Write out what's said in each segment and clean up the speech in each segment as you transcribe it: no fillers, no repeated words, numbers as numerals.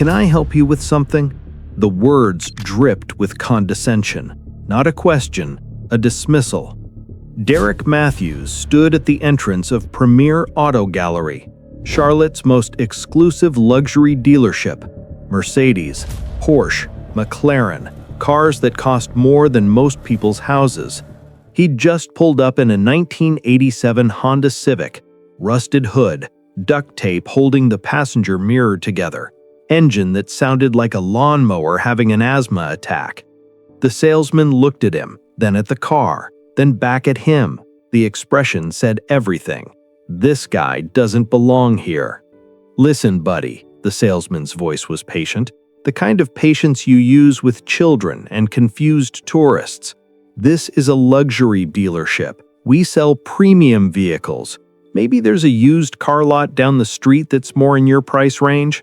"Can I help you with something?" The words dripped with condescension. Not a question, a dismissal. Derek Matthews stood at the entrance of Premier Auto Gallery, Charlotte's most exclusive luxury dealership. Mercedes, Porsche, McLaren, cars that cost more than most people's houses. He'd just pulled up in a 1987 Honda Civic, rusted hood, duct tape holding the passenger mirror together, engine that sounded like a lawnmower having an asthma attack. The salesman looked at him, then at the car, then back at him. The expression said everything. This guy doesn't belong here. "Listen, buddy," the salesman's voice was patient, the kind of patience you use with children and confused tourists. "This is a luxury dealership. We sell premium vehicles. Maybe there's a used car lot down the street that's more in your price range."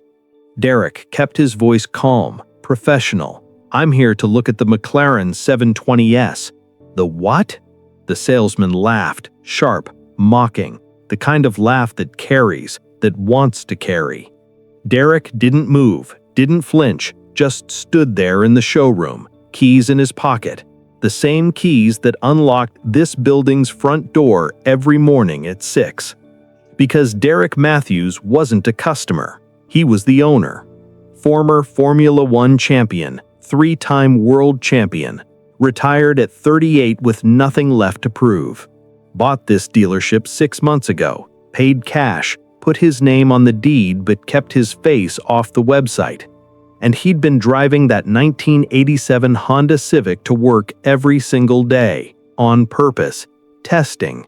Derek kept his voice calm, professional. "I'm here to look at the McLaren 720S. "The what?" The salesman laughed, sharp, mocking, the kind of laugh that carries, that wants to carry. Derek didn't move, didn't flinch, just stood there in the showroom, keys in his pocket. The same keys that unlocked this building's front door every morning at 6. Because Derek Matthews wasn't a customer. He was the owner. Former Formula One champion, 3-time world champion. Retired at 38 with nothing left to prove. Bought this dealership 6 months ago, paid cash, put his name on the deed but kept his face off the website. And he'd been driving that 1987 Honda Civic to work every single day, on purpose, testing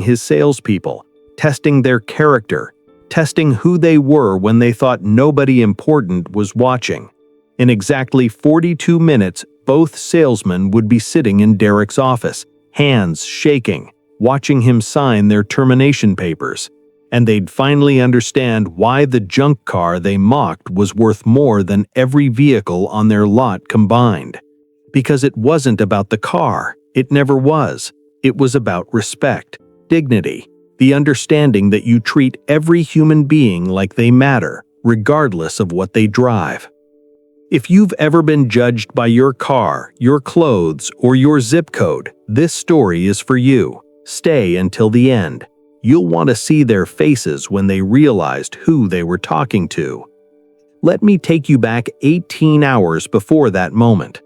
his salespeople, testing their character, testing who they were when they thought nobody important was watching. In exactly 42 minutes, both salesmen would be sitting in Derek's office, hands shaking, watching him sign their termination papers. And they'd finally understand why the junk car they mocked was worth more than every vehicle on their lot combined. Because it wasn't about the car, it never was. It was about respect, dignity, the understanding that you treat every human being like they matter, regardless of what they drive. If you've ever been judged by your car, your clothes, or your zip code, this story is for you. Stay until the end. You'll want to see their faces when they realized who they were talking to. Let me take you back 18 hours before that moment.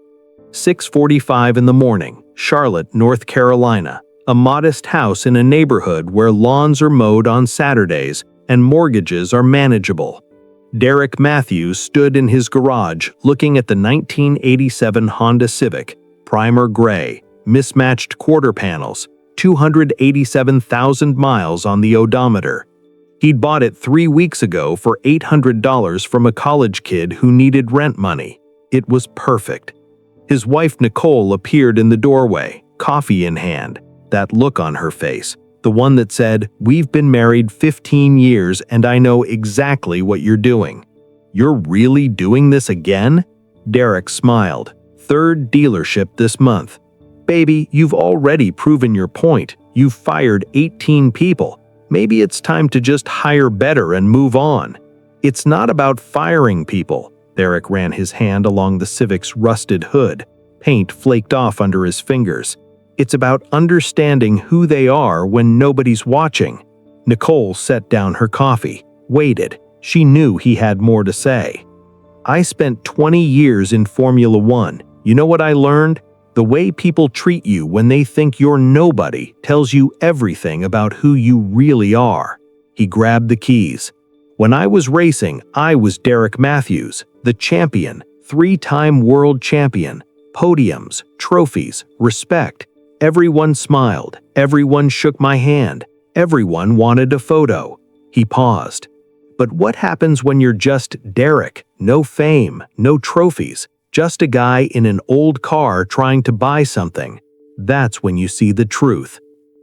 6:45 in the morning, Charlotte, North Carolina, a modest house in a neighborhood where lawns are mowed on Saturdays and mortgages are manageable. Derek Matthews stood in his garage looking at the 1987 Honda Civic, primer gray, mismatched quarter panels, 287,000 miles on the odometer. He'd bought it 3 weeks ago for $800 from a college kid who needed rent money. It was perfect. His wife Nicole appeared in the doorway, coffee in hand, that look on her face, the one that said, "We've been married 15 years and I know exactly what you're doing." "You're really doing this again?" Derek smiled. "Third dealership this month." "Baby, you've already proven your point. You've fired 18 people. Maybe it's time to just hire better and move on." "It's not about firing people." Derek ran his hand along the Civic's rusted hood. Paint flaked off under his fingers. "It's about understanding who they are when nobody's watching." Nicole set down her coffee, waited. She knew he had more to say. "I spent 20 years in Formula One. You know what I learned? The way people treat you when they think you're nobody tells you everything about who you really are." He grabbed the keys. "When I was racing, I was Derek Matthews, the champion, 3-time world champion. Podiums, trophies, respect. Everyone smiled, everyone shook my hand, everyone wanted a photo." He paused. "But what happens when you're just Derek? No fame, no trophies, just a guy in an old car trying to buy something. That's when you see the truth."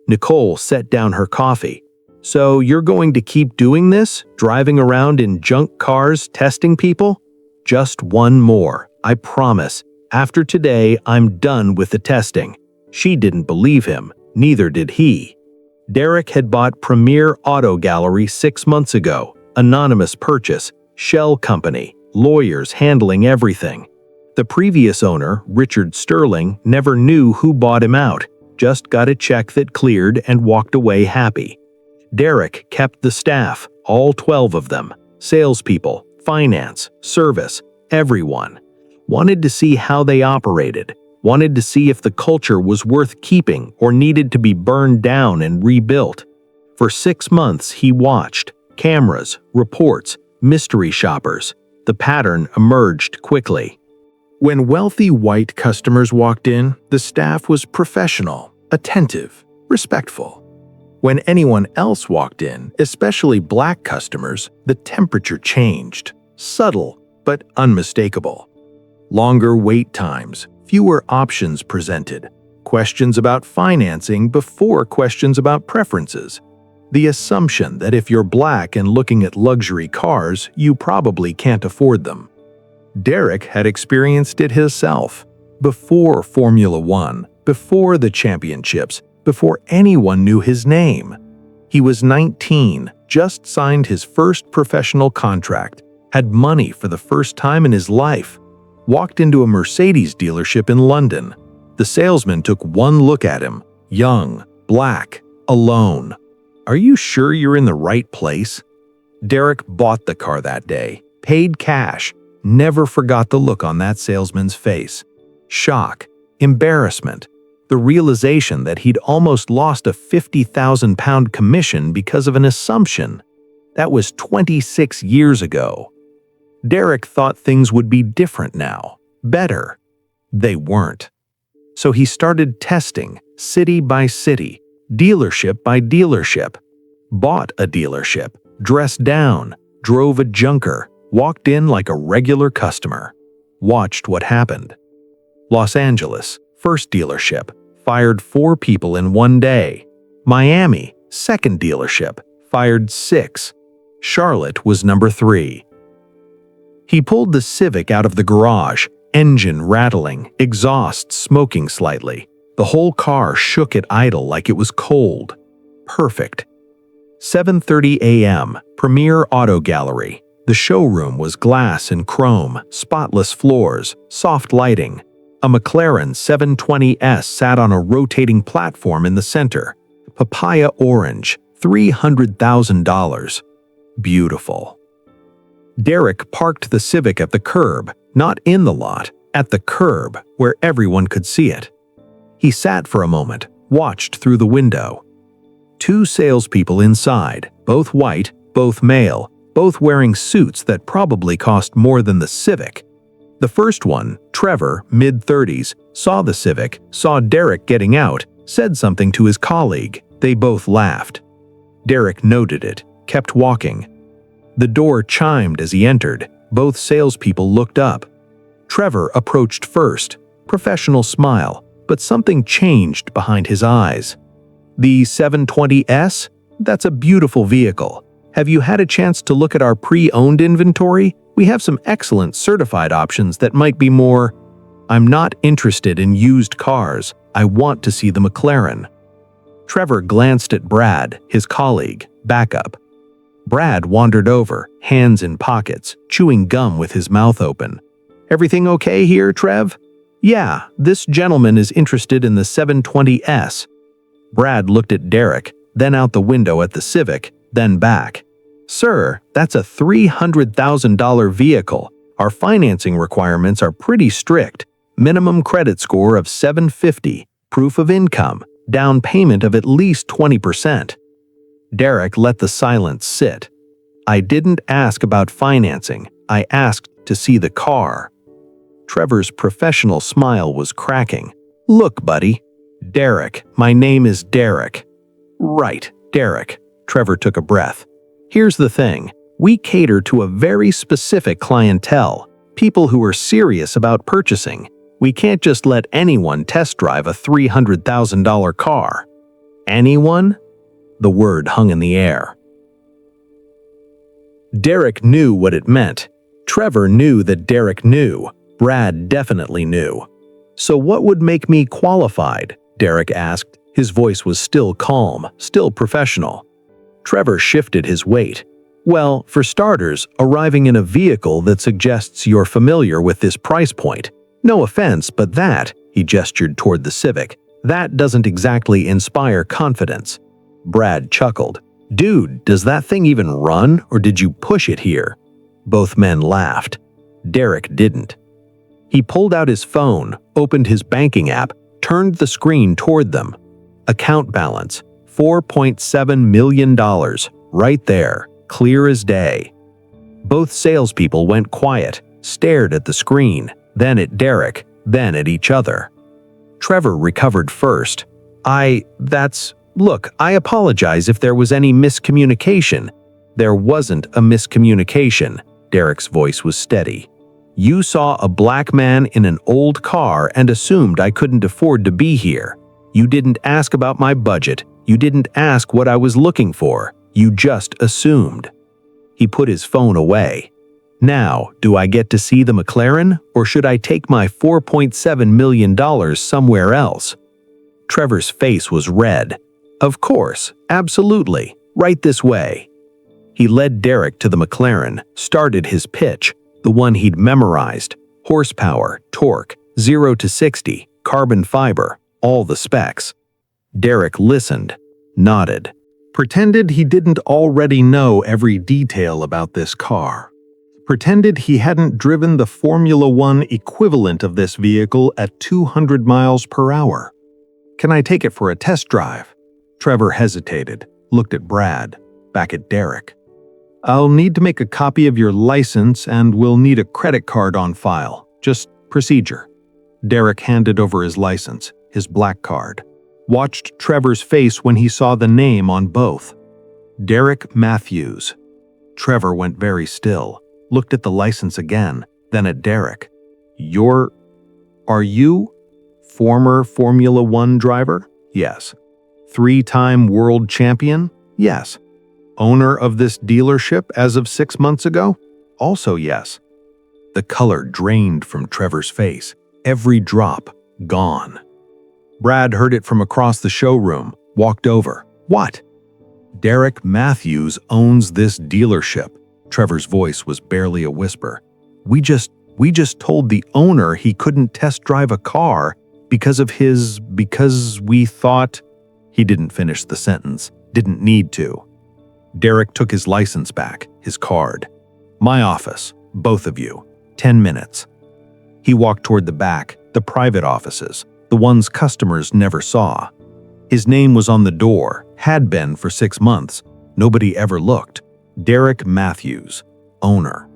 Nicole set down her coffee. "So you're going to keep doing this, driving around in junk cars, testing people?" "Just one more, I promise. After today, I'm done with the testing." She didn't believe him, neither did he. Derek had bought Premier Auto Gallery 6 months ago, anonymous purchase. shell company, lawyers handling everything. The previous owner, Richard Sterling, never knew who bought him out, just got a check that cleared and walked away happy. Derek kept the staff, all 12 of them, salespeople, finance, service, everyone. Wanted to see how they operated, wanted to see if the culture was worth keeping or needed to be burned down and rebuilt. For 6 months he watched, cameras, reports, mystery shoppers. The pattern emerged quickly. When wealthy white customers walked in, the staff was professional, attentive, respectful. When anyone else walked in, especially black customers, the temperature changed, subtle but unmistakable. Longer wait times, fewer options presented, questions about financing before questions about preferences. The assumption that if you're black and looking at luxury cars, you probably can't afford them. Derek had experienced it himself. Before Formula One, before the championships, before anyone knew his name. He was 19, just signed his first professional contract, had money for the first time in his life, walked into a Mercedes dealership in London. The salesman took one look at him, young, black, alone. "Are you sure you're in the right place?" Derek bought the car that day, paid cash, never forgot the look on that salesman's face. Shock, embarrassment, the realization that he'd almost lost a £50,000 commission because of an assumption. That was 26 years ago. Derek thought things would be different now, better. They weren't. So he started testing, city by city, dealership by dealership. Bought a dealership, dressed down, drove a junker, walked in like a regular customer. Watched what happened. Los Angeles, first dealership, fired 4 people in one day. Miami, second dealership, fired 6. Charlotte was number 3. He pulled the Civic out of the garage, engine rattling, exhaust smoking slightly. The whole car shook at idle like it was cold. Perfect. 7:30 a.m., Premier Auto Gallery. The showroom was glass and chrome, spotless floors, soft lighting. A McLaren 720S sat on a rotating platform in the center. Papaya orange, $300,000. Beautiful. Derek parked the Civic at the curb, not in the lot, at the curb where everyone could see it. He sat for a moment, watched through the window. 2 salespeople inside, both white, both male, both wearing suits that probably cost more than the Civic. The first one, Trevor, mid-30s, saw the Civic, saw Derek getting out, said something to his colleague. They both laughed. Derek noted it, kept walking. The door chimed as he entered. Both salespeople looked up. Trevor approached first, professional smile, but something changed behind his eyes. "The 720S? That's a beautiful vehicle. Have you had a chance to look at our pre-owned inventory? We have some excellent certified options that might be more." "I'm not interested in used cars. I want to see the McLaren." Trevor glanced at Brad, his colleague, backup. Brad wandered over, hands in pockets, chewing gum with his mouth open. "Everything okay here, Trev?" "Yeah, this gentleman is interested in the 720S. Brad looked at Derek, then out the window at the Civic, then back. "Sir, that's a $300,000 vehicle. Our financing requirements are pretty strict. Minimum credit score of 750, proof of income, down payment of at least 20%. Derek let the silence sit. "I didn't ask about financing. I asked to see the car." Trevor's professional smile was cracking. "Look, buddy." "Derek, my name is Derek." "Right, Derek." Trevor took a breath. "Here's the thing. We cater to a very specific clientele, people who are serious about purchasing. We can't just let anyone test drive a $300,000 car." "Anyone?" The word hung in the air. Derek knew what it meant. Trevor knew that Derek knew. Brad definitely knew. "So what would make me qualified?" Derek asked. His voice was still calm, still professional. Trevor shifted his weight. Well, for starters, arriving in a vehicle that suggests you're familiar with this price point. No offense, but that, he gestured toward the Civic, that doesn't exactly inspire confidence. Brad chuckled. Dude, does that thing even run, or did you push it here? Both men laughed. Derek didn't. He pulled out his phone, opened his banking app, turned the screen toward them. Account balance, $4.7 million, right there, clear as day. Both salespeople went quiet, stared at the screen, then at Derek, then at each other. Trevor recovered first. Look, I apologize if there was any miscommunication. There wasn't a miscommunication. Derek's voice was steady. You saw a black man in an old car and assumed I couldn't afford to be here. You didn't ask about my budget. You didn't ask what I was looking for. You just assumed. He put his phone away. Now, do I get to see the McLaren, or should I take my $4.7 million somewhere else? Trevor's face was red. Of course, absolutely, right this way. He led Derek to the McLaren, started his pitch, the one he'd memorized: horsepower, torque, 0 to 60, carbon fiber, all the specs. Derek listened, nodded, pretended he didn't already know every detail about this car. Pretended he hadn't driven the Formula One equivalent of this vehicle at 200 miles per hour. Can I take it for a test drive? Trevor hesitated, looked at Brad, back at Derek. I'll need to make a copy of your license and we'll need a credit card on file. Just procedure. Derek handed over his license, his black card. Watched Trevor's face when he saw the name on both. Derek Matthews. Trevor went very still, looked at the license again, then at Derek. Are you? Former Formula One driver? Yes. 3-time world champion? Yes. Owner of this dealership as of 6 months ago? Also yes. The color drained from Trevor's face, every drop gone. Brad heard it from across the showroom, walked over. What? Derek Matthews owns this dealership. Trevor's voice was barely a whisper. We just told the owner he couldn't test drive a car because we thought. He didn't finish the sentence, didn't need to. Derek took his license back, his card. My office, both of you, 10 minutes. He walked toward the back, the private offices, the ones customers never saw. His name was on the door, had been for 6 months. Nobody ever looked. Derek Matthews, owner.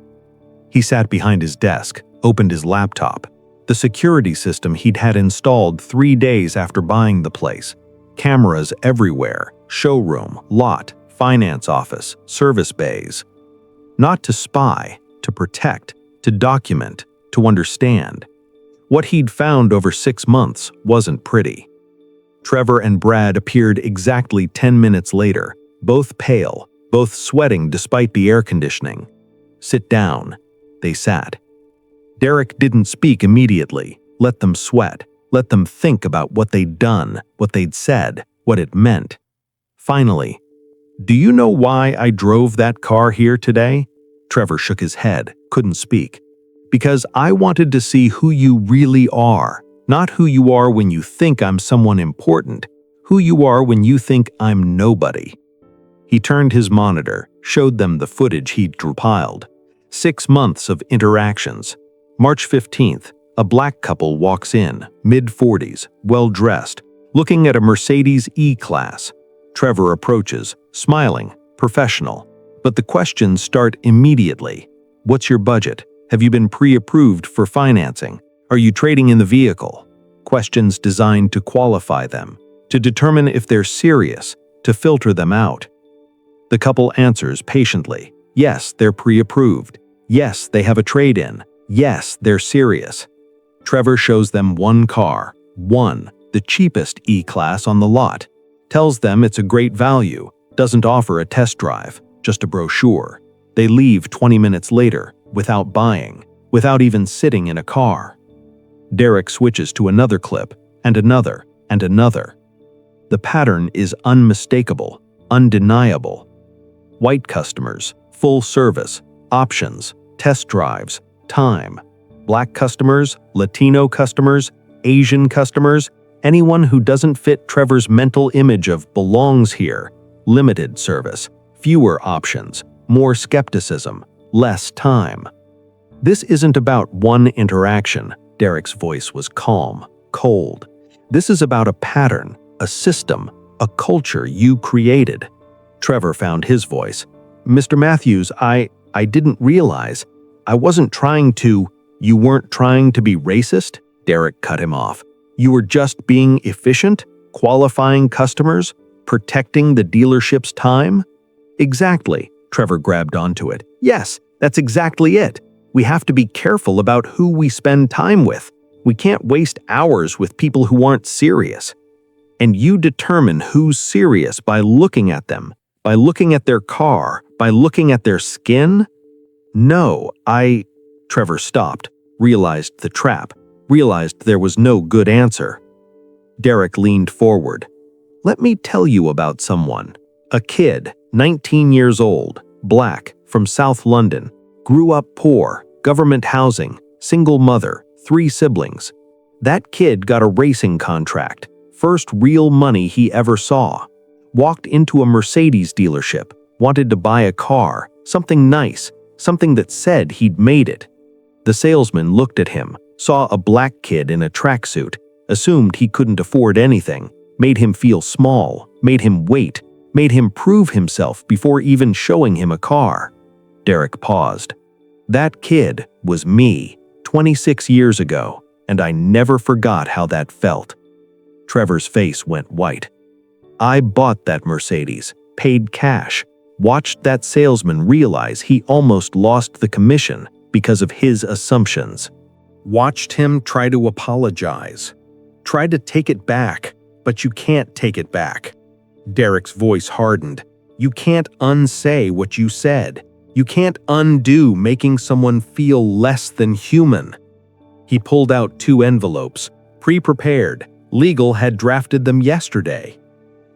He sat behind his desk, opened his laptop. The security system he'd had installed 3 days after buying the place. Cameras everywhere, showroom, lot, finance office, service bays. Not to spy, to protect, to document, to understand. What he'd found over 6 months wasn't pretty. Trevor and Brad appeared exactly 10 minutes later, both pale, both sweating despite the air conditioning. Sit down. They sat. Derek didn't speak immediately. Let them sweat. Let them think about what they'd done, what they'd said, what it meant. Finally, do you know why I drove that car here today? Trevor shook his head, couldn't speak. Because I wanted to see who you really are, not who you are when you think I'm someone important, who you are when you think I'm nobody. He turned his monitor, showed them the footage he'd compiled. 6 months of interactions. March 15th, a black couple walks in, mid-40s, well-dressed, looking at a Mercedes E-Class. Trevor approaches, smiling, professional. But the questions start immediately. What's your budget? Have you been pre-approved for financing? Are you trading in the vehicle? Questions designed to qualify them, to determine if they're serious, to filter them out. The couple answers patiently. Yes, they're pre-approved. Yes, they have a trade-in. Yes, they're serious. Trevor shows them one car, the cheapest E-Class on the lot. Tells them it's a great value, doesn't offer a test drive, just a brochure. They leave 20 minutes later, without buying, without even sitting in a car. Derek switches to another clip, and another, and another. The pattern is unmistakable, undeniable. White customers, full service, options, test drives, time. Black customers, Latino customers, Asian customers, anyone who doesn't fit Trevor's mental image of belongs here. Limited service, fewer options, more skepticism, less time. This isn't about one interaction. Derek's voice was calm, cold. This is about a pattern, a system, a culture you created. Trevor found his voice. Mr. Matthews, I didn't realize. I wasn't trying to. You weren't trying to be racist? Derek cut him off. You were just being efficient, qualifying customers, protecting the dealership's time? Exactly. Trevor grabbed onto it. Yes, that's exactly it. We have to be careful about who we spend time with. We can't waste hours with people who aren't serious. And you determine who's serious by looking at them, by looking at their car, by looking at their skin? No, Trevor stopped, realized the trap, realized there was no good answer. Derek leaned forward. Let me tell you about someone. A kid, 19 years old, black, from South London, grew up poor, government housing, single mother, 3 siblings. That kid got a racing contract, first real money he ever saw. Walked into a Mercedes dealership, wanted to buy a car, something nice, something that said he'd made it. The salesman looked at him, saw a black kid in a tracksuit, assumed he couldn't afford anything, made him feel small, made him wait, made him prove himself before even showing him a car. Derek paused. That kid was me, 26 years ago, and I never forgot how that felt. Trevor's face went white. I bought that Mercedes, paid cash, watched that salesman realize he almost lost the commission because of his assumptions. Watched him try to apologize. Tried to take it back, but you can't take it back. Derek's voice hardened. You can't unsay what you said. You can't undo making someone feel less than human. He pulled out 2 envelopes, pre-prepared. Legal had drafted them yesterday.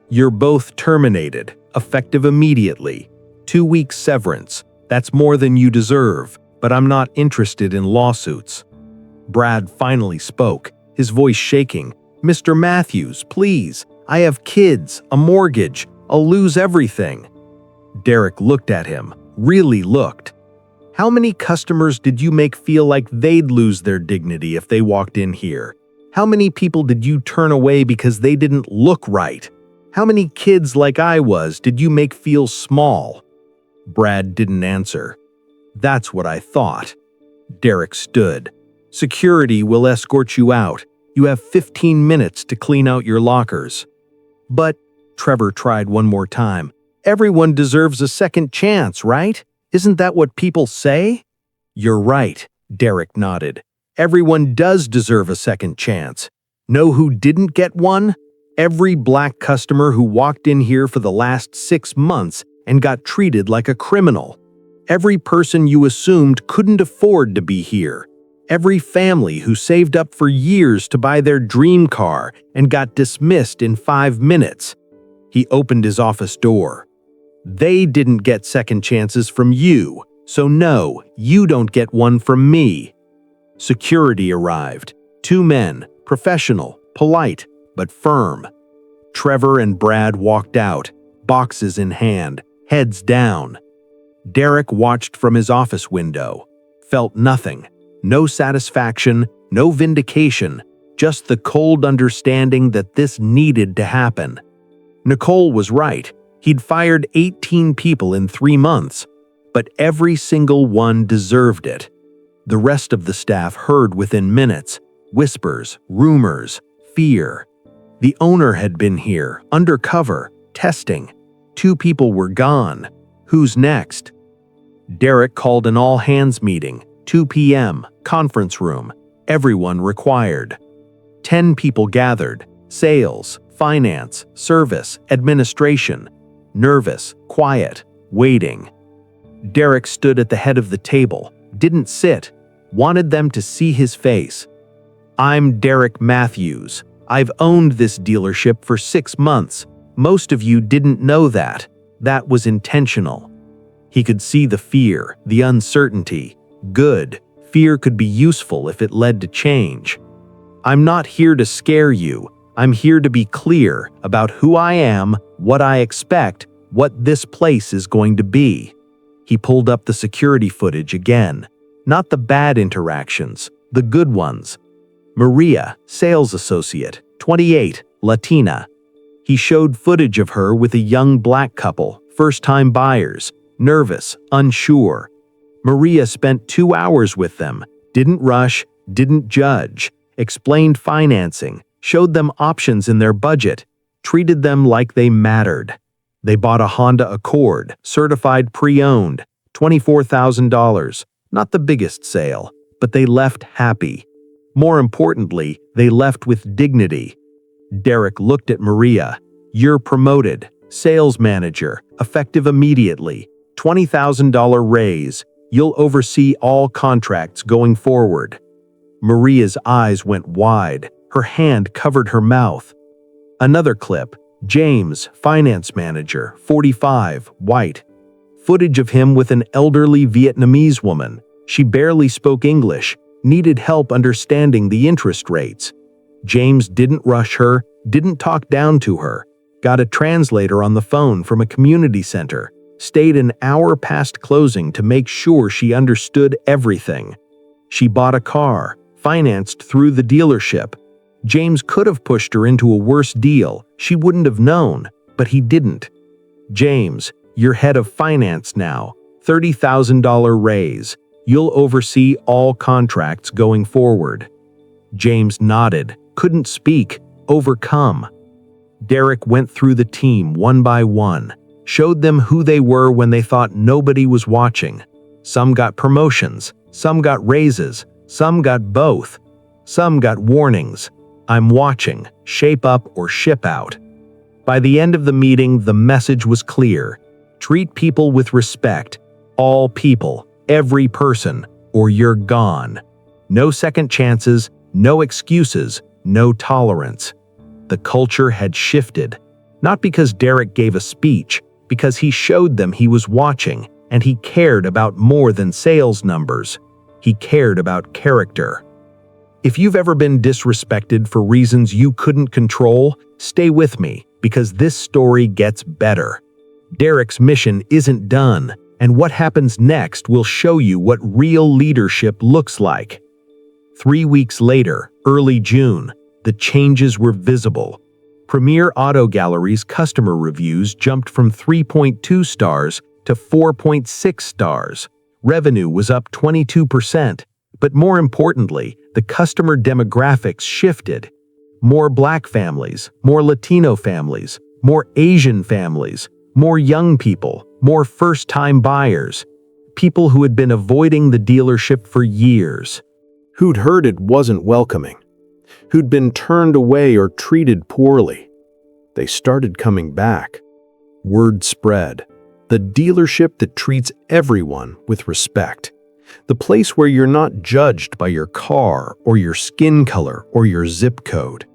You're both terminated, effective immediately. 2 weeks severance. That's more than you deserve, but I'm not interested in lawsuits. Brad finally spoke, his voice shaking. Mr. Matthews, please. I have kids, a mortgage. I'll lose everything. Derek looked at him, really looked. How many customers did you make feel like they'd lose their dignity if they walked in here? How many people did you turn away because they didn't look right? How many kids like I was did you make feel small? Brad didn't answer. That's what I thought. Derek stood. Security will escort you out. You have 15 minutes to clean out your lockers. But, Trevor tried one more time, everyone deserves a second chance, right? Isn't that what people say? You're right, Derek nodded. Everyone does deserve a second chance. Know who didn't get one? Every black customer who walked in here for the last 6 months and got treated like a criminal. Every person you assumed couldn't afford to be here. Every family who saved up for years to buy their dream car and got dismissed in 5 minutes. He opened his office door. They didn't get second chances from you, so no, you don't get one from me. Security arrived. 2 men, professional, polite, but firm. Trevor and Brad walked out, boxes in hand, heads down. Derek watched from his office window, felt nothing. No satisfaction, no vindication, just the cold understanding that this needed to happen. Nicole was right. He'd fired 18 people in 3 months, but every single one deserved it. The rest of the staff heard within minutes, whispers, rumors, fear. The owner had been here, undercover, testing. 2 people were gone. Who's next? Derek called an all-hands meeting, 2 p.m., conference room, everyone required. 10 people gathered, sales, finance, service, administration. Nervous, quiet, waiting. Derek stood at the head of the table, didn't sit, wanted them to see his face. I'm Derek Matthews. I've owned this dealership for 6 months. Most of you didn't know that. That was intentional. He could see the fear, the uncertainty. Good. Fear could be useful if it led to change. I'm not here to scare you. I'm here to be clear about who I am, what I expect, what this place is going to be. He pulled up the security footage again. Not the bad interactions, the good ones. Maria, sales associate, 28, Latina. He showed footage of her with a young black couple, first-time buyers, nervous, unsure. Maria spent 2 hours with them, didn't rush, didn't judge, explained financing, showed them options in their budget, treated them like they mattered. They bought a Honda Accord, certified pre-owned, $24,000. Not the biggest sale, but they left happy. More importantly, they left with dignity. Derek looked at Maria. You're promoted, sales manager, effective immediately, $20,000 raise. You'll oversee all contracts going forward. Maria's eyes went wide. Her hand covered her mouth. Another clip. James, finance manager, 45, white. Footage of him with an elderly Vietnamese woman. She barely spoke English, needed help understanding the interest rates. James didn't rush her, didn't talk down to her, got a translator on the phone from a community center, stayed an hour past closing to make sure she understood everything. She bought a car, financed through the dealership. James could have pushed her into a worse deal, she wouldn't have known, but he didn't. James, you're head of finance now, $30,000 raise. You'll oversee all contracts going forward. James nodded, couldn't speak, overcome. Derek went through the team one by one, showed them who they were when they thought nobody was watching. Some got promotions, some got raises, some got both. Some got warnings. I'm watching, shape up or ship out. By the end of the meeting, the message was clear. Treat people with respect. All people, every person, or you're gone. No second chances, no excuses, no tolerance. The culture had shifted. Not because Derek gave a speech, because he showed them he was watching, and he cared about more than sales numbers. He cared about character. If you've ever been disrespected for reasons you couldn't control, stay with me, because this story gets better. Derek's mission isn't done, and what happens next will show you what real leadership looks like. 3 weeks later, early June, the changes were visible. Premier Auto Gallery's customer reviews jumped from 3.2 stars to 4.6 stars. Revenue was up 22%, but more importantly, the customer demographics shifted. More Black families, more Latino families, more Asian families, more young people, more first-time buyers, people who had been avoiding the dealership for years, who'd heard it wasn't welcoming, who'd been turned away or treated poorly. They started coming back. Word spread. The dealership that treats everyone with respect. The place where you're not judged by your car or your skin color or your zip code.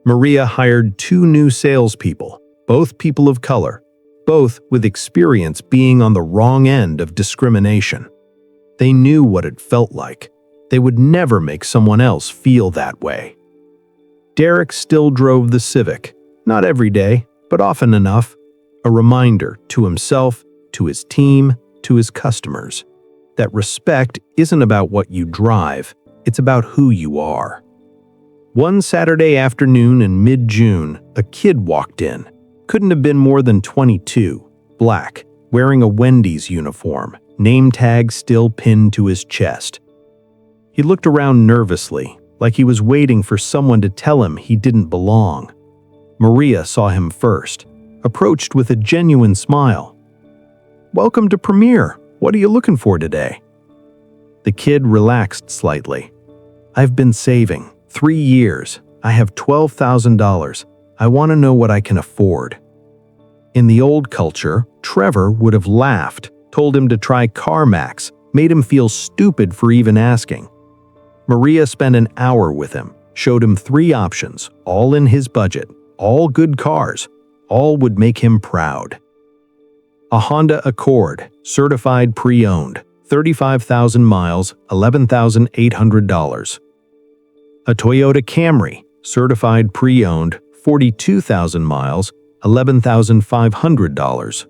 Maria hired 2 new salespeople, both people of color, both with experience being on the wrong end of discrimination. They knew what it felt like. They would never make someone else feel that way. Derek still drove the Civic, not every day, but often enough. A reminder to himself, to his team, to his customers, that respect isn't about what you drive, it's about who you are. One Saturday afternoon in mid-June, a kid walked in. Couldn't have been more than 22, black, wearing a Wendy's uniform, name tag still pinned to his chest. He looked around nervously, like he was waiting for someone to tell him he didn't belong. Maria saw him first, approached with a genuine smile. "Welcome to Premier. What are you looking for today?" The kid relaxed slightly. "I've been saving 3 years. I have $12,000. I want to know what I can afford." In the old culture, Trevor would have laughed, told him to try CarMax, made him feel stupid for even asking. Maria spent an hour with him, showed him 3 options, all in his budget, all good cars, all would make him proud. A Honda Accord, certified pre-owned, 35,000 miles, $11,800. A Toyota Camry, certified pre-owned, 42,000 miles, $11,500.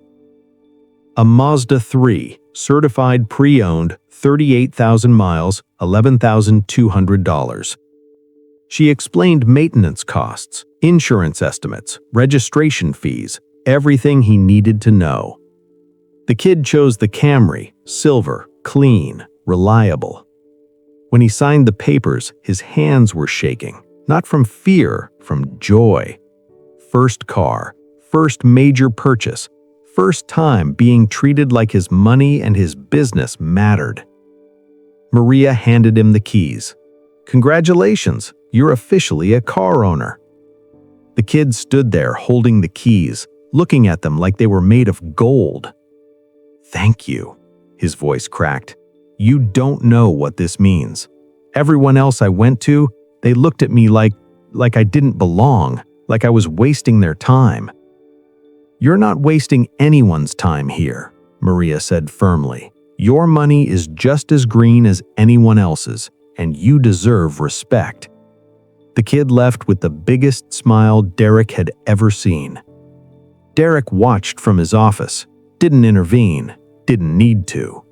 A Mazda 3, certified pre-owned, 38,000 miles, $11,200. She explained maintenance costs, insurance estimates, registration fees, everything he needed to know. The kid chose the Camry, silver, clean, reliable. When he signed the papers, his hands were shaking, not from fear, from joy. First car, first major purchase, first time being treated like his money and his business mattered. Maria handed him the keys. "Congratulations, you're officially a car owner." The kid stood there holding the keys, looking at them like they were made of gold. "Thank you," his voice cracked. "You don't know what this means. Everyone else I went to, they looked at me like I didn't belong, like I was wasting their time." "You're not wasting anyone's time here," Maria said firmly. "Your money is just as green as anyone else's, and you deserve respect." The kid left with the biggest smile Derek had ever seen. Derek watched from his office, didn't intervene, didn't need to.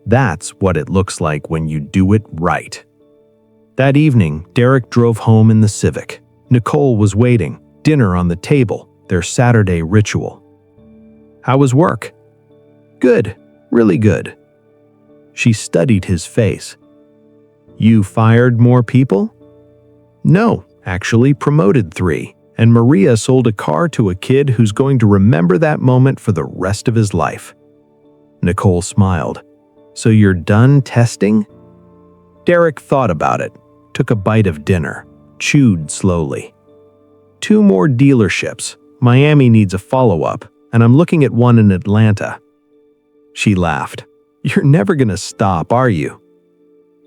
That's what it looks like when you do it right. That evening, Derek drove home in the Civic. Nicole was waiting, dinner on the table, their Saturday ritual. "How was work?" "Good, really good." She studied his face. "You fired more people?" "No, actually promoted 3. And Maria sold a car to a kid who's going to remember that moment for the rest of his life." Nicole smiled. "So you're done testing?" Derek thought about it, took a bite of dinner, chewed slowly. "2 more dealerships. Miami needs a follow-up, and I'm looking at one in Atlanta." She laughed. "You're never gonna stop, are you?"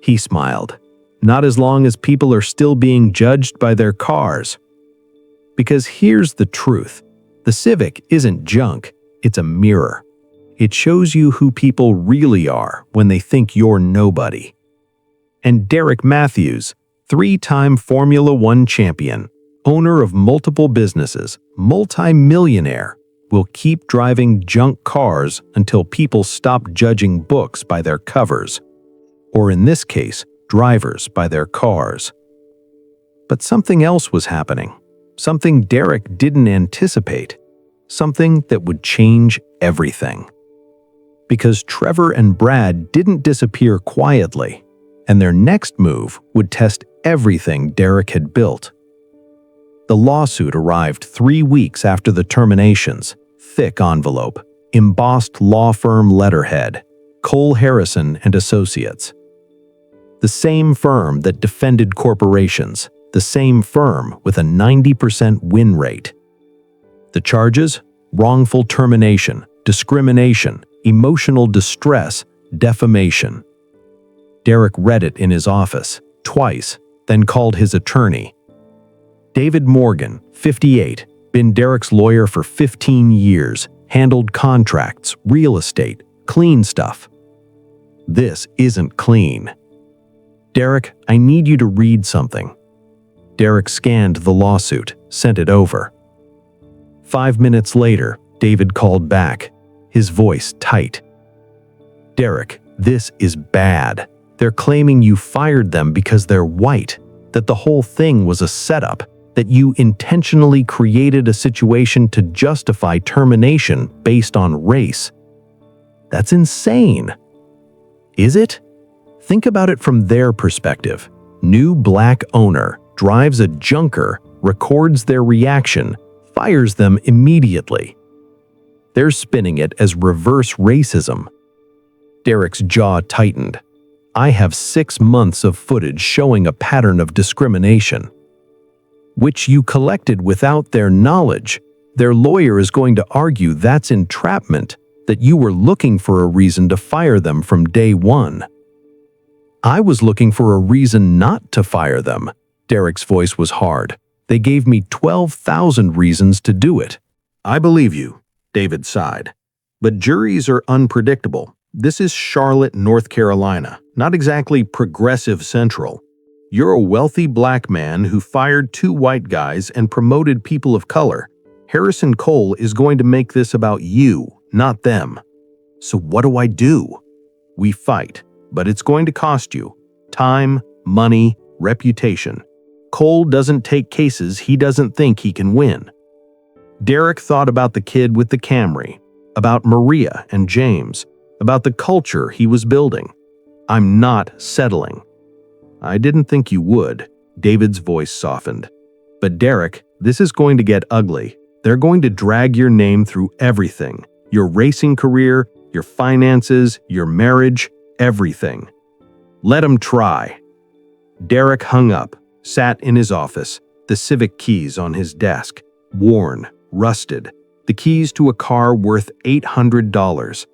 He smiled. "Not as long as people are still being judged by their cars." Because here's the truth. The Civic isn't junk, it's a mirror. It shows you who people really are when they think you're nobody. And Derek Matthews, 3-time Formula One champion, owner of multiple businesses, multi-millionaire, will keep driving junk cars until people stop judging books by their covers, or in this case, drivers by their cars. But something else was happening. Something Derek didn't anticipate. Something that would change everything. Because Trevor and Brad didn't disappear quietly, and their next move would test everything Derek had built. The lawsuit arrived 3 weeks after the terminations. Thick envelope, embossed law firm letterhead, Cole Harrison and Associates. The same firm that defended corporations, the same firm with a 90% win rate. The charges? Wrongful termination, discrimination, emotional distress, defamation. Derek read it in his office, twice, then called his attorney. David Morgan, 58, been Derek's lawyer for 15 years, handled contracts, real estate, clean stuff. This isn't clean. "Derek, I need you to read something." Derek scanned the lawsuit, sent it over. 5 minutes later, David called back, his voice tight. "Derek, this is bad. They're claiming you fired them because they're white, that the whole thing was a setup, that you intentionally created a situation to justify termination based on race. That's insane." Is it? Think about it from their perspective. New black owner drives a junker, records their reaction, fires them immediately. They're spinning it as reverse racism. Derek's jaw tightened. "I have 6 months of footage showing a pattern of discrimination, which you collected without their knowledge. Their lawyer is going to argue that's entrapment, that you were looking for a reason to fire them from day one." "I was looking for a reason not to fire them." Derek's voice was hard. "They gave me 12,000 reasons to do it." "I believe you," David sighed. But juries are unpredictable. This is Charlotte, North Carolina, not exactly progressive central. You're a wealthy black man who fired 2 white guys and promoted people of color. Harrison Cole is going to make this about you, not them. So what do I do? We fight, but it's going to cost you time, money, reputation. Cole doesn't take cases he doesn't think he can win. Derek thought about the kid with the Camry, about Maria and James, about the culture he was building. I'm not settling. I didn't think you would. David's voice softened. But Derek, this is going to get ugly. They're going to drag your name through everything. Your racing career, your finances, your marriage, everything. Let 'em try. Derek hung up, sat in his office, the Civic keys on his desk, worn, rusted, the keys to a car worth $800.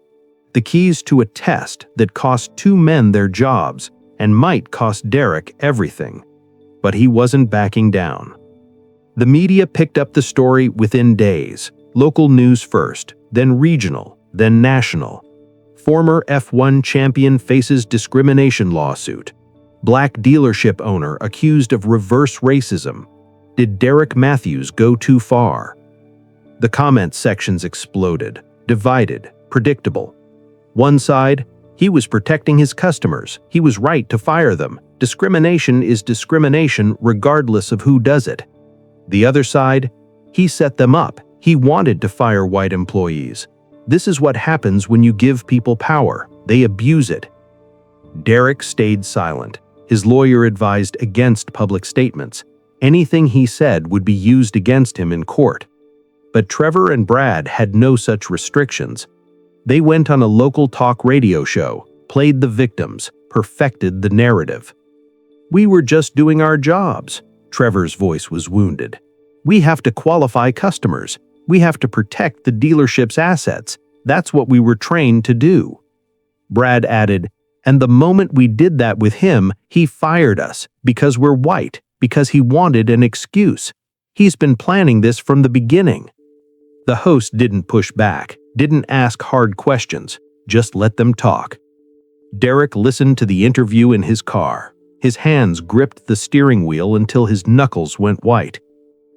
The keys to a test that cost 2 men their jobs and might cost Derek everything. But he wasn't backing down. The media picked up the story within days. Local news first, then regional, then national. Former F1 champion faces discrimination lawsuit. Black dealership owner accused of reverse racism. Did Derek Matthews go too far? The comment sections exploded, divided, predictable. One side, he was protecting his customers. He was right to fire them. Discrimination is discrimination regardless of who does it. The other side, he set them up. He wanted to fire white employees. This is what happens when you give people power. They abuse it. Derek stayed silent. His lawyer advised against public statements. Anything he said would be used against him in court. But Trevor and Brad had no such restrictions. They went on a local talk radio show, played the victims, perfected the narrative. We were just doing our jobs. Trevor's voice was wounded. We have to qualify customers. We have to protect the dealership's assets. That's what we were trained to do. Brad added, and the moment we did that with him, he fired us because we're white, because he wanted an excuse. He's been planning this from the beginning. The host didn't push back, didn't ask hard questions, just let them talk. Derek listened to the interview in his car. His hands gripped the steering wheel until his knuckles went white.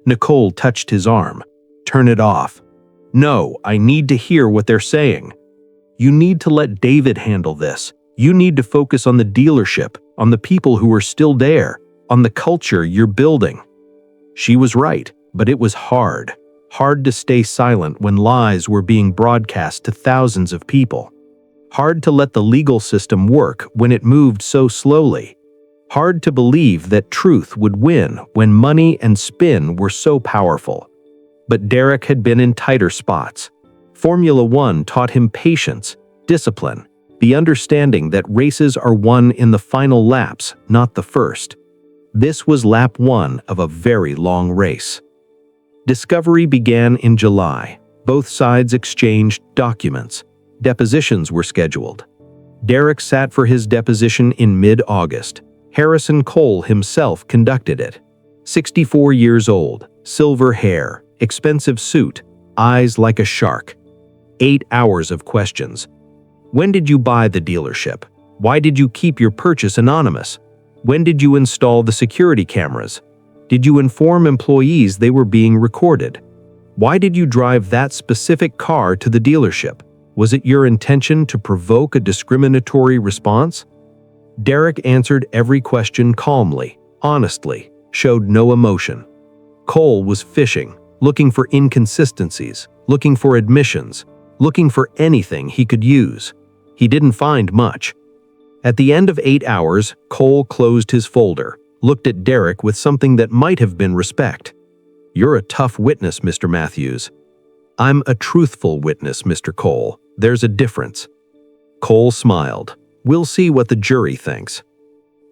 Nicole touched his arm. Turn it off. No, I need to hear what they're saying. You need to let David handle this. You need to focus on the dealership, on the people who are still there, on the culture you're building. She was right, but it was hard. Hard to stay silent when lies were being broadcast to thousands of people. Hard to let the legal system work when it moved so slowly. Hard to believe that truth would win when money and spin were so powerful. But Derek had been in tighter spots. Formula One taught him patience, discipline, the understanding that races are won in the final laps, not the first. This was lap 1 of a very long race. Discovery began in July. Both sides exchanged documents. Depositions were scheduled. Derek sat for his deposition in mid-August. Harrison Cole himself conducted it. 64 years old, silver hair, expensive suit, eyes like a shark. 8 hours of questions. When did you buy the dealership? Why did you keep your purchase anonymous? When did you install the security cameras? Did you inform employees they were being recorded? Why did you drive that specific car to the dealership? Was it your intention to provoke a discriminatory response? Derek answered every question calmly, honestly, showed no emotion. Cole was fishing, looking for inconsistencies, looking for admissions, looking for anything he could use. He didn't find much. At the end of 8 hours, Cole closed his folder, looked at Derek with something that might have been respect. You're a tough witness, Mr. Matthews. I'm a truthful witness, Mr. Cole. There's a difference. Cole smiled. We'll see what the jury thinks.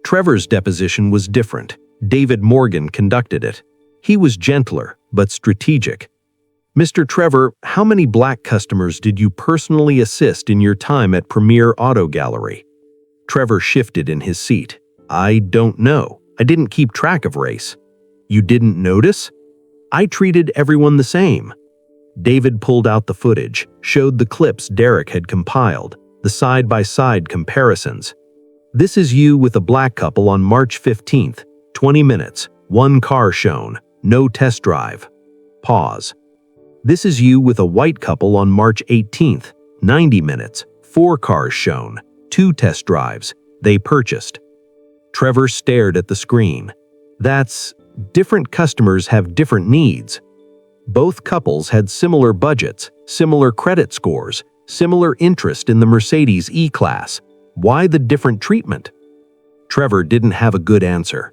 Trevor's deposition was different. David Morgan conducted it. He was gentler, but strategic. Mr. Trevor, how many black customers did you personally assist in your time at Premier Auto Gallery? Trevor shifted in his seat. I don't know. I didn't keep track of race. You didn't notice? I treated everyone the same. David pulled out the footage, showed the clips Derek had compiled, the side-by-side comparisons. This is you with a black couple on March 15th, 20 minutes, one car shown, no test drive. Pause. This is you with a white couple on March 18th, 90 minutes, 4 cars shown, 2 test drives, they purchased. Trevor stared at the screen. That's different customers have different needs. Both couples had similar budgets, similar credit scores, similar interest in the Mercedes E-Class. Why the different treatment? Trevor didn't have a good answer.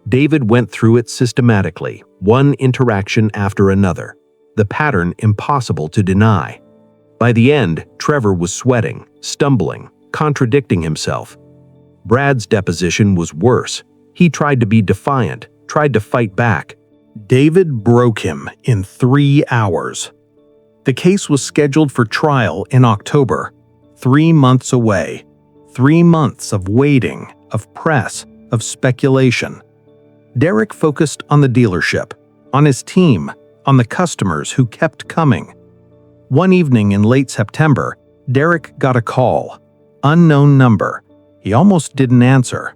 David went through it systematically, one interaction after another, the pattern impossible to deny. By the end, Trevor was sweating, stumbling, contradicting himself. Brad's deposition was worse. He tried to be defiant, tried to fight back. David broke him in 3 hours. The case was scheduled for trial in October. 3 months away. 3 months of waiting, of press, of speculation. Derek focused on the dealership, on his team, on the customers who kept coming. One evening in late September, Derek got a call. Unknown number. He almost didn't answer.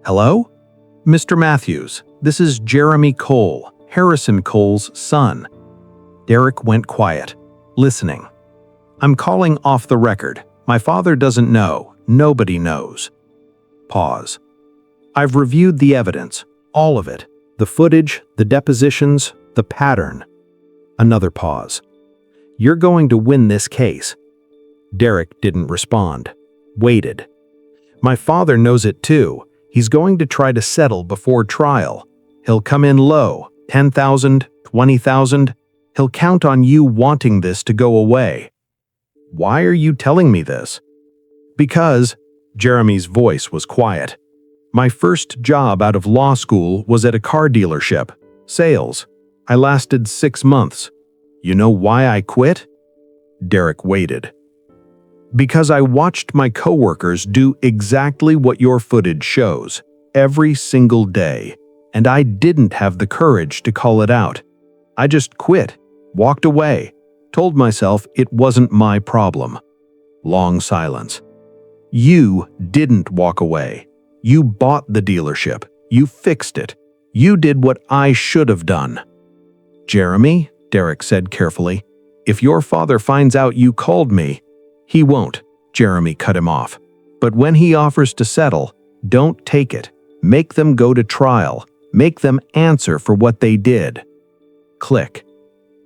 Hello? Mr. Matthews, this is Jeremy Cole, Harrison Cole's son. Derek went quiet, listening. I'm calling off the record. My father doesn't know. Nobody knows. Pause. I've reviewed the evidence, all of it. The footage, the depositions, the pattern. Another pause. You're going to win this case. Derek didn't respond. Waited. My father knows it too. He's going to try to settle before trial. He'll come in low, 10,000, 20,000. He'll count on you wanting this to go away. Why are you telling me this? Because, Jeremy's voice was quiet. My first job out of law school was at a car dealership, sales. I lasted 6 months. You know why I quit? Derek waited. Because I watched my coworkers do exactly what your footage shows, every single day, and I didn't have the courage to call it out. I just quit, walked away, told myself it wasn't my problem. Long silence. You didn't walk away. You bought the dealership. You fixed it. You did what I should have done. Jeremy, Derek said carefully, if your father finds out you called me, he won't, Jeremy cut him off. But when he offers to settle, don't take it. Make them go to trial. Make them answer for what they did. Click.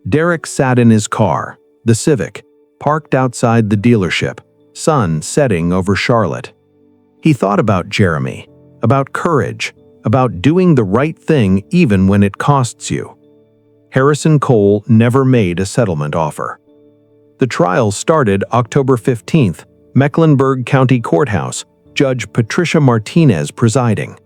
Derek sat in his car, the Civic, parked outside the dealership, sun setting over Charlotte. He thought about Jeremy, about courage, about doing the right thing even when it costs you. Harrison Cole never made a settlement offer. The trial started October 15th, Mecklenburg County Courthouse, Judge Patricia Martinez presiding.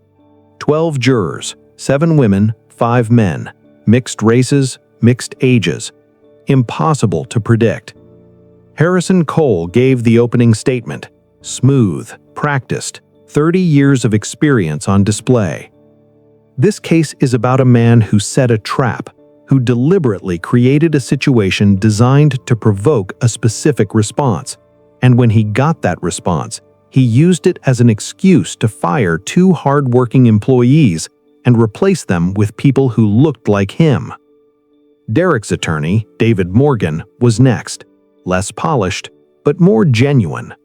12 jurors, 7 women, 5 men, mixed races, mixed ages. Impossible to predict. Harrison Cole gave the opening statement, smooth, practiced, 30 years of experience on display. This case is about a man who set a trap, who deliberately created a situation designed to provoke a specific response, and when he got that response, he used it as an excuse to fire 2 hard-working employees and replace them with people who looked like him. Derek's attorney, David Morgan, was next, less polished, but more genuine.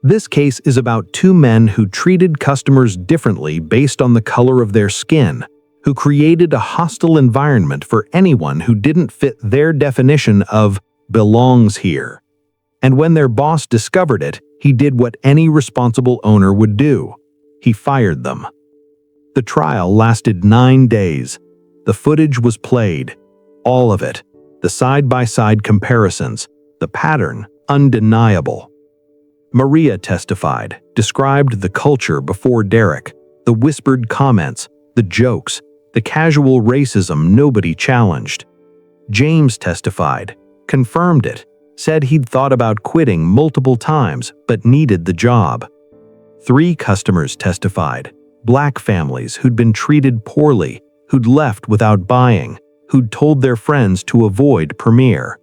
This case is about 2 men who treated customers differently based on the color of their skin, who created a hostile environment for anyone who didn't fit their definition of belongs here. And when their boss discovered it, he did what any responsible owner would do. He fired them. The trial lasted 9 days. The footage was played. All of it. The side-by-side comparisons. The pattern, undeniable. Maria testified, described the culture before Derek, the whispered comments, the jokes, the casual racism nobody challenged. James testified, confirmed it, said he'd thought about quitting multiple times but needed the job. 3 customers testified, black families who'd been treated poorly, who'd left without buying, who'd told their friends to avoid Premier.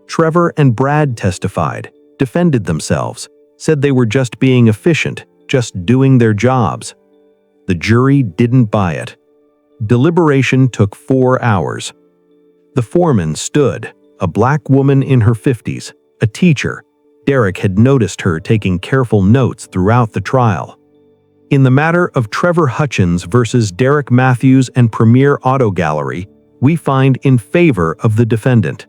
Trevor and Brad testified, defended themselves, said they were just being efficient, just doing their jobs. The jury didn't buy it. Deliberation took 4 hours. The foreman stood, a black woman in her 50s, a teacher. Derek had noticed her taking careful notes throughout the trial. In the matter of Trevor Hutchins versus Derek Matthews and Premier Auto Gallery, we find in favor of the defendant.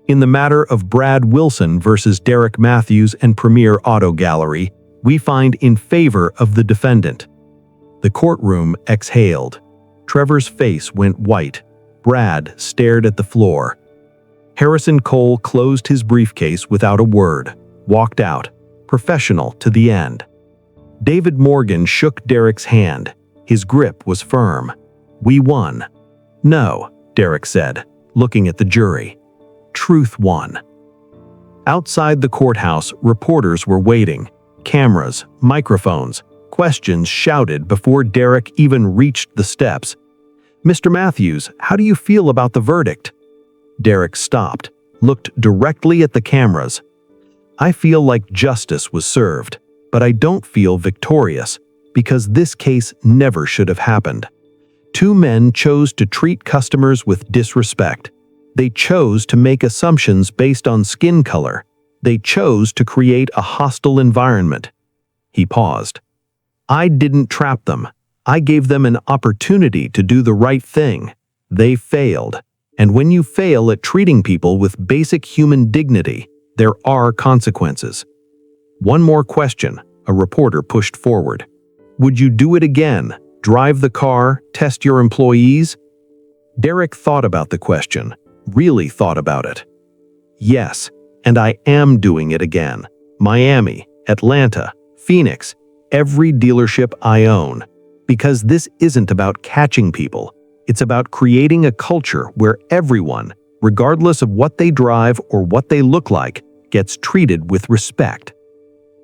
In the matter of Brad Wilson versus Derek Matthews and Premier Auto Gallery, we find in favor of the defendant. The courtroom exhaled. Trevor's face went white. Brad stared at the floor. Harrison Cole closed his briefcase without a word, walked out, professional to the end. David Morgan shook Derek's hand. His grip was firm. "We won." "No," Derek said, looking at the jury. "Truth won." Outside the courthouse, reporters were waiting. Cameras, microphones, questions shouted before Derek even reached the steps. "Mr. Matthews, how do you feel about the verdict?" Derek stopped, looked directly at the cameras. "I feel like justice was served, but I don't feel victorious, because this case never should have happened. 2 men chose to treat customers with disrespect. They chose to make assumptions based on skin color. They chose to create a hostile environment." He paused. "I didn't trap them. I gave them an opportunity to do the right thing. They failed. And when you fail at treating people with basic human dignity, there are consequences." "One more question," a reporter pushed forward. "Would you do it again? Drive the car? Test your employees?" Derek thought about the question, really thought about it. "Yes, and I am doing it again. Miami, Atlanta, Phoenix, every dealership I own. Because this isn't about catching people. It's about creating a culture where everyone, regardless of what they drive or what they look like, gets treated with respect."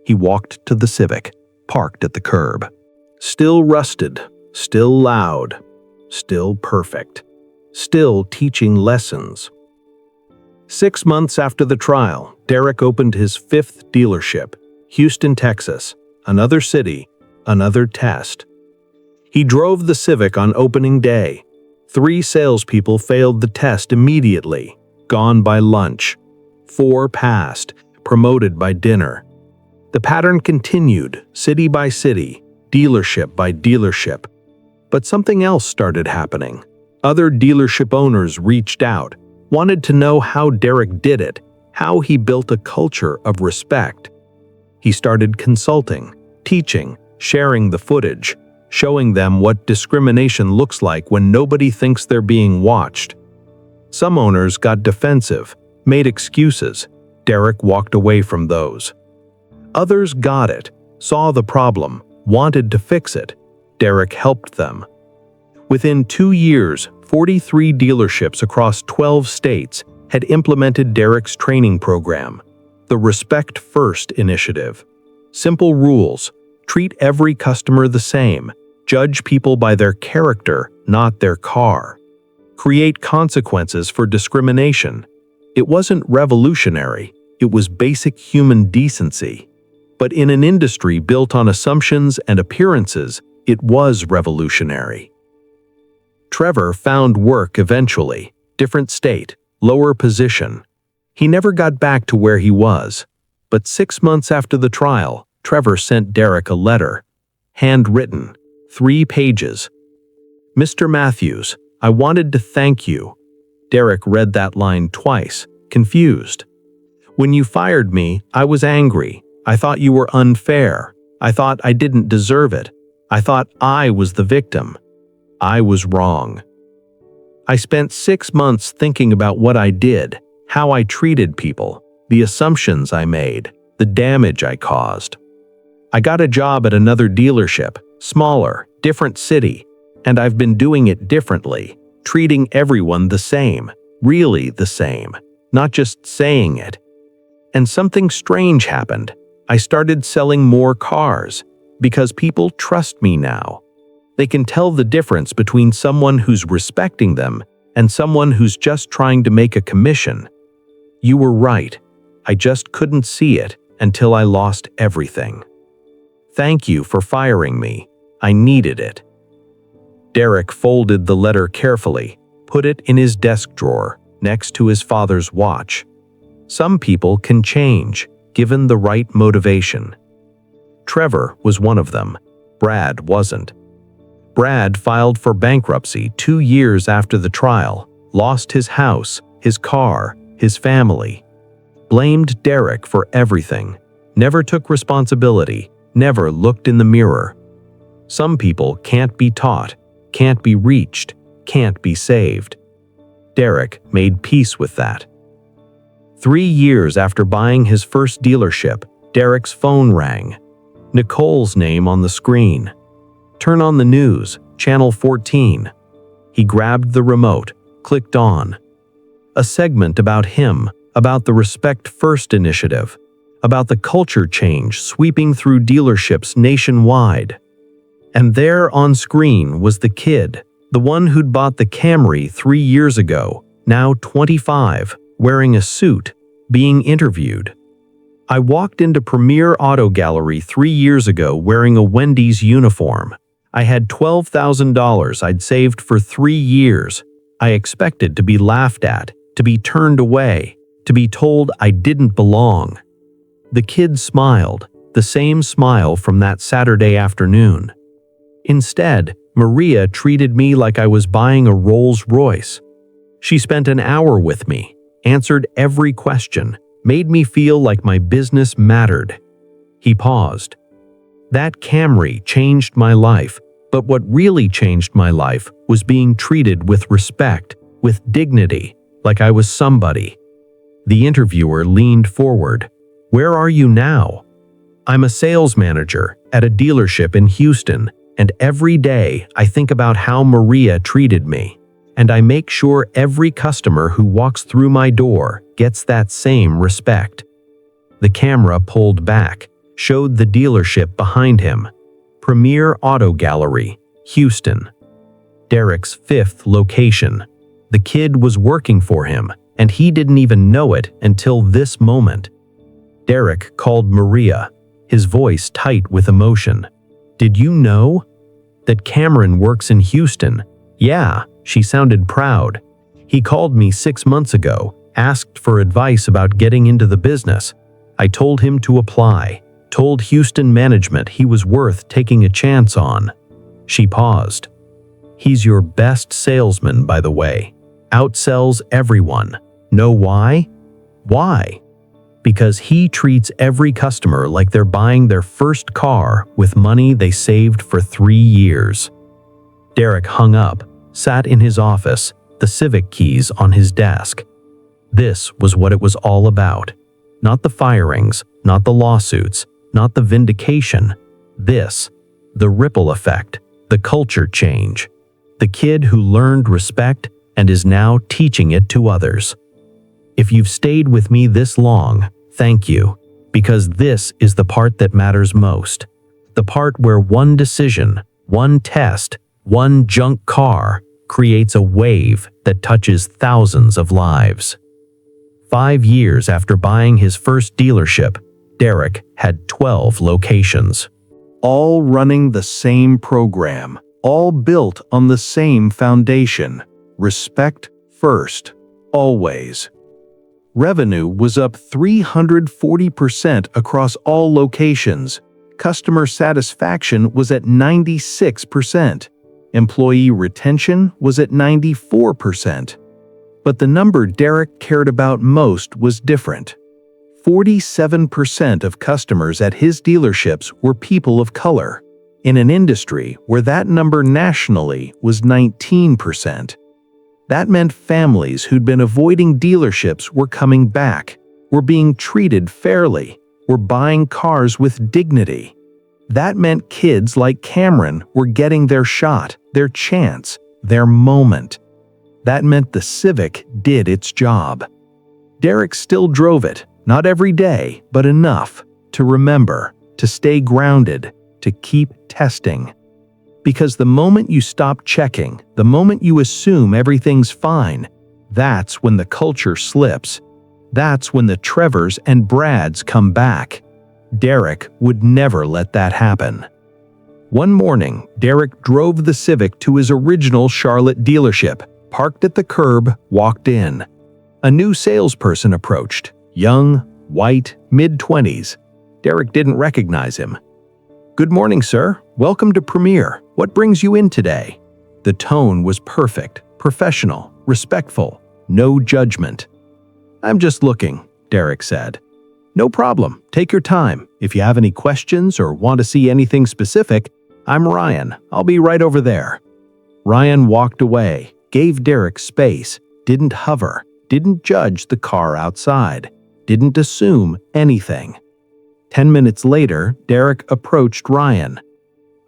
He walked to the Civic, parked at the curb. Still rusted, still loud, still perfect, still teaching lessons. 6 months after the trial, Derek opened his 5th dealership, Houston, Texas, another city, another test. He drove the Civic on opening day. 3 salespeople failed the test immediately, gone by lunch. 4 passed, promoted by dinner. The pattern continued, city by city, dealership by dealership. But something else started happening. Other dealership owners reached out, wanted to know how Derek did it, how he built a culture of respect. He started consulting, teaching, sharing the footage, showing them what discrimination looks like when nobody thinks they're being watched. Some owners got defensive, made excuses. Derek walked away from those. Others got it, saw the problem, wanted to fix it. Derek helped them. Within 2 years, 43 dealerships across 12 states had implemented Derek's training program, the Respect First initiative. Simple rules: treat every customer the same, judge people by their character, not their car. Create consequences for discrimination. It wasn't revolutionary, it was basic human decency. But in an industry built on assumptions and appearances, it was revolutionary. Trevor found work eventually, different state, lower position. He never got back to where he was. But 6 months after the trial, Trevor sent Derek a letter. Handwritten, 3 pages. "Mr. Matthews, I wanted to thank you." Derek read that line twice, confused. "When you fired me, I was angry. I thought you were unfair. I thought I didn't deserve it. I thought I was the victim. I was wrong. I spent 6 months thinking about what I did, how I treated people, the assumptions I made, the damage I caused. I got a job at another dealership, smaller, different city, and I've been doing it differently, treating everyone the same, really the same, not just saying it. And something strange happened. I started selling more cars, because people trust me now. They can tell the difference between someone who's respecting them and someone who's just trying to make a commission. You were right. I just couldn't see it until I lost everything. Thank you for firing me. I needed it." Derek folded the letter carefully, put it in his desk drawer next to his father's watch. Some people can change, given the right motivation. Trevor was one of them. Brad wasn't. Brad filed for bankruptcy 2 years after the trial, lost his house, his car, his family. Blamed Derek for everything. Never took responsibility, never looked in the mirror. Some people can't be taught, can't be reached, can't be saved. Derek made peace with that. 3 years after buying his first dealership, Derek's phone rang. Nicole's name on the screen. Turn on the news, channel 14. He grabbed the remote, clicked on. A segment about him, about the Respect First initiative, about the culture change sweeping through dealerships nationwide. And there on screen was the kid, the one who'd bought the Camry 3 years ago, now 25, wearing a suit, being interviewed. I walked into Premier Auto Gallery 3 years ago wearing a Wendy's uniform. I had $12,000 I'd saved for 3 years. I expected to be laughed at, to be turned away, to be told I didn't belong. The kid smiled, the same smile from that Saturday afternoon. Instead, Maria treated me like I was buying a Rolls-Royce. She spent an hour with me, answered every question, made me feel like my business mattered. He paused. That Camry changed my life, but what really changed my life was being treated with respect, with dignity, like I was somebody. The interviewer leaned forward. "Where are you now?" "I'm a sales manager at a dealership in Houston, and every day I think about how Maria treated me, and I make sure every customer who walks through my door gets that same respect." The camera pulled back, showed the dealership behind him. Premier Auto Gallery, Houston. Derek's 5th location. The kid was working for him, and he didn't even know it until this moment. Derek called Maria, his voice tight with emotion. "Did you know that Cameron works in Houston?" "Yeah," she sounded proud. "He called me 6 months ago, asked for advice about getting into the business. I told him to apply, told Houston management he was worth taking a chance on." She paused. "He's your best salesman, by the way. Outsells everyone. Know why? Why? Because he treats every customer like they're buying their first car with money they saved for 3 years." Derek hung up, sat in his office, the Civic keys on his desk. This was what it was all about. Not the firings, not the lawsuits, not the vindication. This, the ripple effect, the culture change. The kid who learned respect and is now teaching it to others. If you've stayed with me this long, thank you, because this is the part that matters most. The part where one decision, one test, one junk car creates a wave that touches thousands of lives. 5 years after buying his first dealership, Derek had 12 locations. All running the same program, all built on the same foundation. Respect first, always. Revenue was up 340% across all locations. Customer satisfaction was at 96%. Employee retention was at 94%. But the number Derek cared about most was different. 47% of customers at his dealerships were people of color, in an industry where that number nationally was 19%. That meant families who'd been avoiding dealerships were coming back, were being treated fairly, were buying cars with dignity. That meant kids like Cameron were getting their shot, their chance, their moment. That meant the Civic did its job. Derek still drove it, not every day, but enough to remember, to stay grounded, to keep testing. Because the moment you stop checking, the moment you assume everything's fine, that's when the culture slips. That's when the Trevors and Brads come back. Derek would never let that happen. One morning, Derek drove the Civic to his original Charlotte dealership, parked at the curb, walked in. A new salesperson approached, young, white, mid-20s. Derek didn't recognize him. "Good morning, sir. Welcome to Premier. What brings you in today?" The tone was perfect, professional, respectful, no judgment. "I'm just looking," Derek said. "No problem. Take your time. If you have any questions or want to see anything specific, I'm Ryan. I'll be right over there." Ryan walked away, gave Derek space, didn't hover, didn't judge the car outside, didn't assume anything. 10 minutes later, Derek approached Ryan.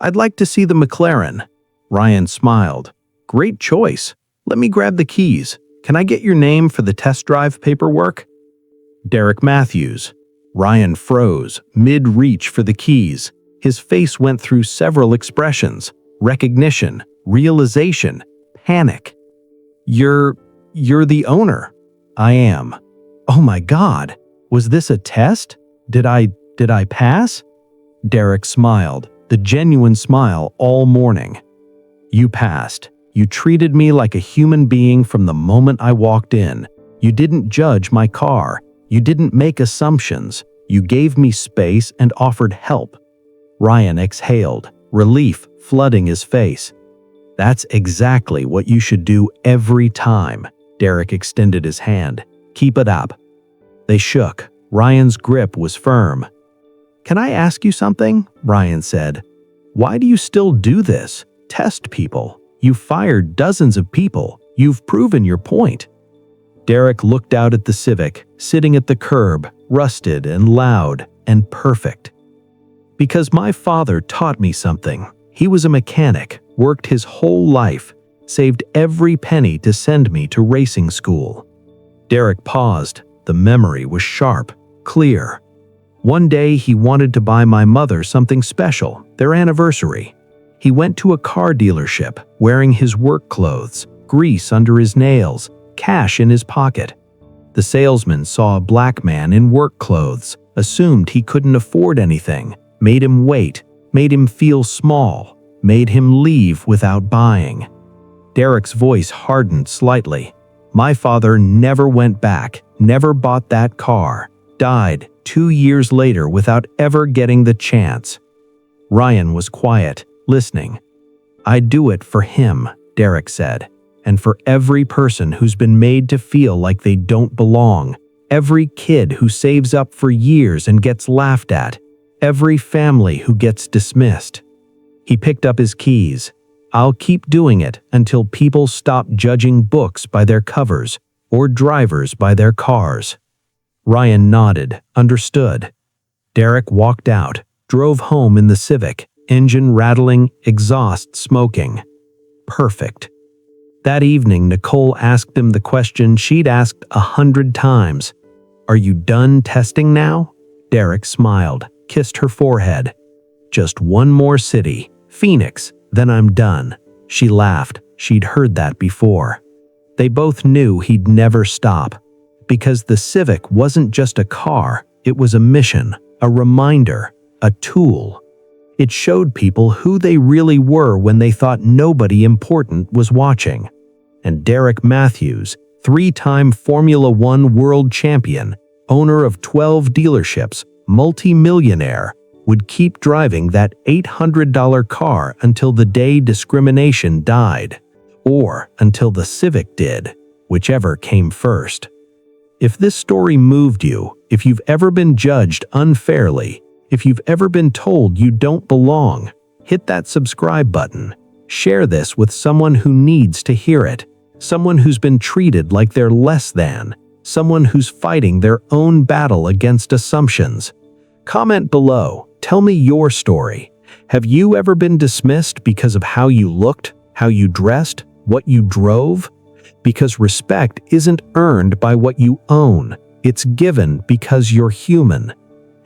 "I'd like to see the McLaren." Ryan smiled. "Great choice. Let me grab the keys. Can I get your name for the test drive paperwork?" "Derek Matthews." Ryan froze, mid-reach for the keys. His face went through several expressions: recognition, realization, panic. You're the owner." "I am." "Oh my God. Was this a test? Did I pass?" Derek smiled, the genuine smile all morning. "You passed. You treated me like a human being from the moment I walked in. You didn't judge my car. You didn't make assumptions. You gave me space and offered help." Ryan exhaled, relief flooding his face. "That's exactly what you should do every time." Derek extended his hand. "Keep it up." They shook. Ryan's grip was firm. "Can I ask you something?" Ryan said. "Why do you still do this? Test people. You fired dozens of people. You've proven your point." Derek looked out at the Civic, sitting at the curb, rusted and loud and perfect. "Because my father taught me something. He was a mechanic, worked his whole life, saved every penny to send me to racing school." Derek paused. The memory was sharp, clear. "One day he wanted to buy my mother something special, their anniversary. He went to a car dealership, wearing his work clothes, grease under his nails, cash in his pocket. The salesman saw a black man in work clothes, assumed he couldn't afford anything, made him wait, made him feel small, made him leave without buying." Derek's voice hardened slightly. "My father never went back, never bought that car, died 2 years later without ever getting the chance." Ryan was quiet, listening. "I do it for him," Derek said, "and for every person who's been made to feel like they don't belong, every kid who saves up for years and gets laughed at, every family who gets dismissed." He picked up his keys. "I'll keep doing it until people stop judging books by their covers or drivers by their cars." Ryan nodded, understood. Derek walked out, drove home in the Civic, engine rattling, exhaust smoking. Perfect. That evening, Nicole asked him the question she'd asked 100 times. "Are you done testing now?" Derek smiled, kissed her forehead. "Just one more city, Phoenix, then I'm done." She laughed. She'd heard that before. They both knew he'd never stop. Because the Civic wasn't just a car, it was a mission, a reminder, a tool. It showed people who they really were when they thought nobody important was watching. And Derek Matthews, 3-time Formula One world champion, owner of 12 dealerships, multi-millionaire, would keep driving that $800 car until the day discrimination died, or until the Civic did, whichever came first. If this story moved you, if you've ever been judged unfairly, if you've ever been told you don't belong, hit that subscribe button. Share this with someone who needs to hear it, someone who's been treated like they're less than, someone who's fighting their own battle against assumptions. Comment below. Tell me your story. Have you ever been dismissed because of how you looked, how you dressed, what you drove? Because respect isn't earned by what you own. It's given because you're human.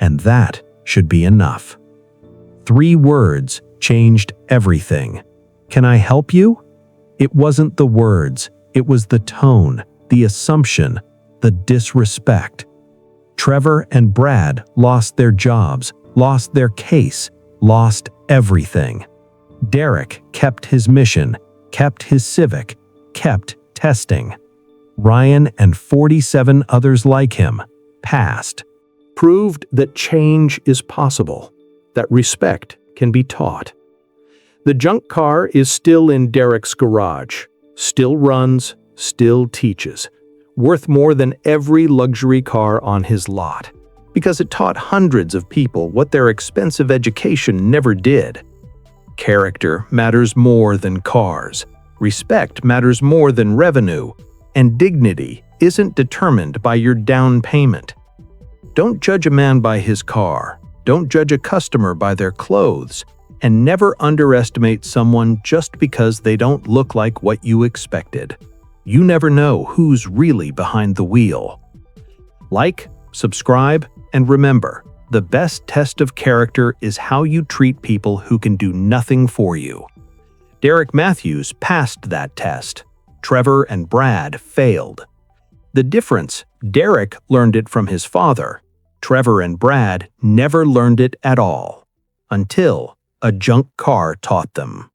And that should be enough. 3 words changed everything. "Can I help you?" It wasn't the words, it was the tone, the assumption, the disrespect. Trevor and Brad lost their jobs, lost their case, lost everything. Derek kept his mission, kept his Civic, kept testing. Ryan and 47 others like him passed. Proved that change is possible, that respect can be taught. The junk car is still in Derek's garage, still runs, still teaches, worth more than every luxury car on his lot, because it taught hundreds of people what their expensive education never did. Character matters more than cars. Respect matters more than revenue, and dignity isn't determined by your down payment. Don't judge a man by his car. Don't judge a customer by their clothes. And never underestimate someone just because they don't look like what you expected. You never know who's really behind the wheel. Like, subscribe, and remember, the best test of character is how you treat people who can do nothing for you. Derek Matthews passed that test. Trevor and Brad failed. The difference, Derek learned it from his father. Trevor and Brad never learned it at all. Until a junk car taught them.